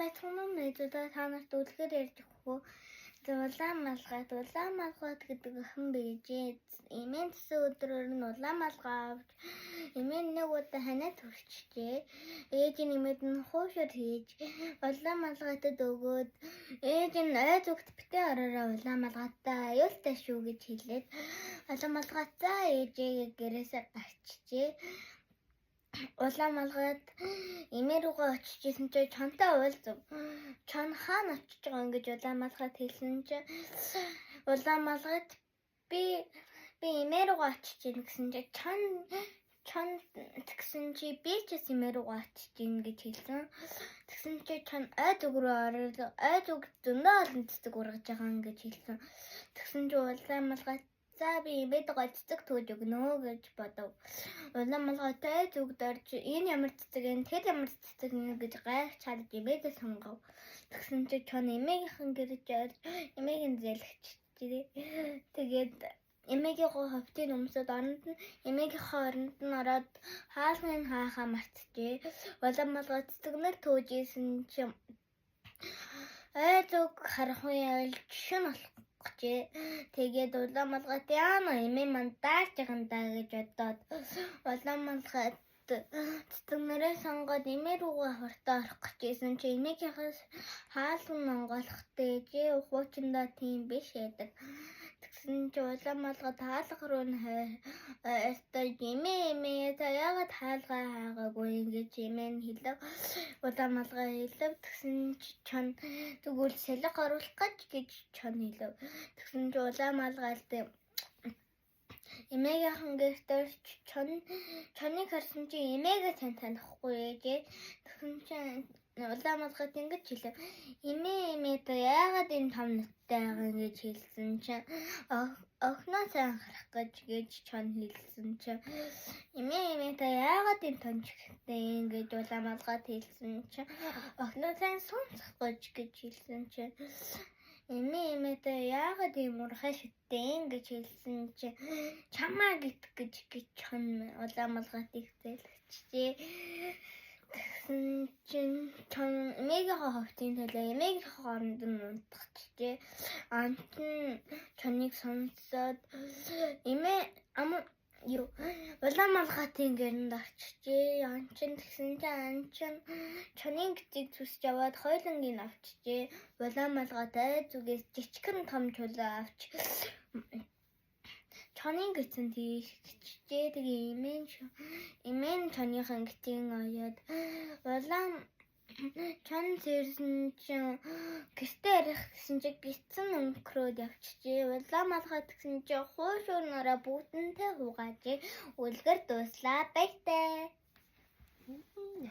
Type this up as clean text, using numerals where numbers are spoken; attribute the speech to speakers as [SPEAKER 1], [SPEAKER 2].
[SPEAKER 1] байцгаана мэдээ та нарт үлгээр ярьж өгөх. Улаан малгайд гэдэг охин бийжээ. Эмээн гэсэн өдрөөр нь улаан малгай авч эмээн нэг удаа ханаа төрчихжээ. Ээж нь эмээд нь хуушаар хийж улаан малгайтад өгөөд ээж нь айз өгт битээ ороороо улаан малгайтай аюултай шүү гэж хэлээд улаан малгайтай ээжээ гэрээсээ гарчжээ. Улаан малгайд эмээ рүүгээ очижсэн чинь чонтой уулзав. Чон хаана очиж байгаа ингэж улаан малгайд хэлсэн чинь улаан малгайд би эмээ рүүгээ очиж ийн гэсэн чинь чон тэгсэн чи би ч эмээ рүүгээ очиж ийн гэж хэлсэн. Тэгсэн чи чон айд үг рүү ороод айд үг зөндөө олон цэцэг ургаж байгаа гэж хэлсэн. Тэгсэн чи улаан малгайд за би эмээд гоцдог түүж өгнө гэж бодов. Улаан малгайтай зүгд орж энэ ямар цэцэг энэ тэр ямар цэцэг гэж гайх чад эмээдээ сонгов. Тэгсэн чи чон эмээгийнхэн гэрэж орж эмээг нь зэлгчжээ. Тэгээд эмээгийн ховтын өмсөд оронд нь эмээгийнхээ оронд нь ороод хаалгыг хаахаа мартжээ. Улаан малгай цэцэгнэр түүжсэн чи айд үг харах үе шин болохжээ. Тэгээд улаан малгайд яана эмээ манд даарч байгаа даа гэж бодоод улаан малгайд цэцэгнэрээ сонгоод эмээ рүүгээ хортоо орох гэжсэн чи эмээгийнхээс хаалга монголхтой ээжээ хуучиндаа тийм биш байдаг. Тэгсэн чи улаан малгайд хаалга руу нь ойртоо эмээ та яагаад хаалгаа хаагаагүй ингэж эмээ нь хэлв. Улаан малгай хэлв. Тэгсэн чи чон тэгвэл салхи оруулах гэж чон хэлв. Тэгсэн чи улаан малгайд эмээгийнхэн гэрт орж чоныг харсан чи эмээгээ танихгүй ээжээ. Тэгсэн чи улаан малгайд ингэж хэлв. Эмээ та яагаад энэ том нүдтэй байгаа ингэж хэлсэн чи охноо сайн харах гэж чон хэлсэн чи эмээ та яагаад энэ тончтой ингэж улаан малгайд хэлсэн чи охноо сайн сонсох гэж хэлсэн чи эмээ та яагаад ийм урхаа шүтэн гэж хэлсэн чи чамаа гит гэж чон улаан малгайд ихзэлчихжээ. Тэгсэн чинь чон эмээгийнхээ ховтын төлөө эмээгийнхээ оронд нь унтчихжээ. Ант нь чоныг сонсоод эмээ улаан малгайтын гэрэнд орчихжээ. Анчин тэгсэн чинь чонын гитийг зүсч аваад хойлонгийн авчжээ. Улаан малгайтай зүгээс жижигхэн том чулуу авч чонын гитэн тийшчихжээ. Тэгээ эмээ нь чоныхын гитийн оёод улаан чон зэрсэн чинь гэртээ арих гэсэн чи гитсэн өнгөрөөд явчихжээ. Улаан малгай гэсэн чи хуушуурнаараа бүгдэнтэй хуугаажээ. Үлгэр дууслаа. Баяртай.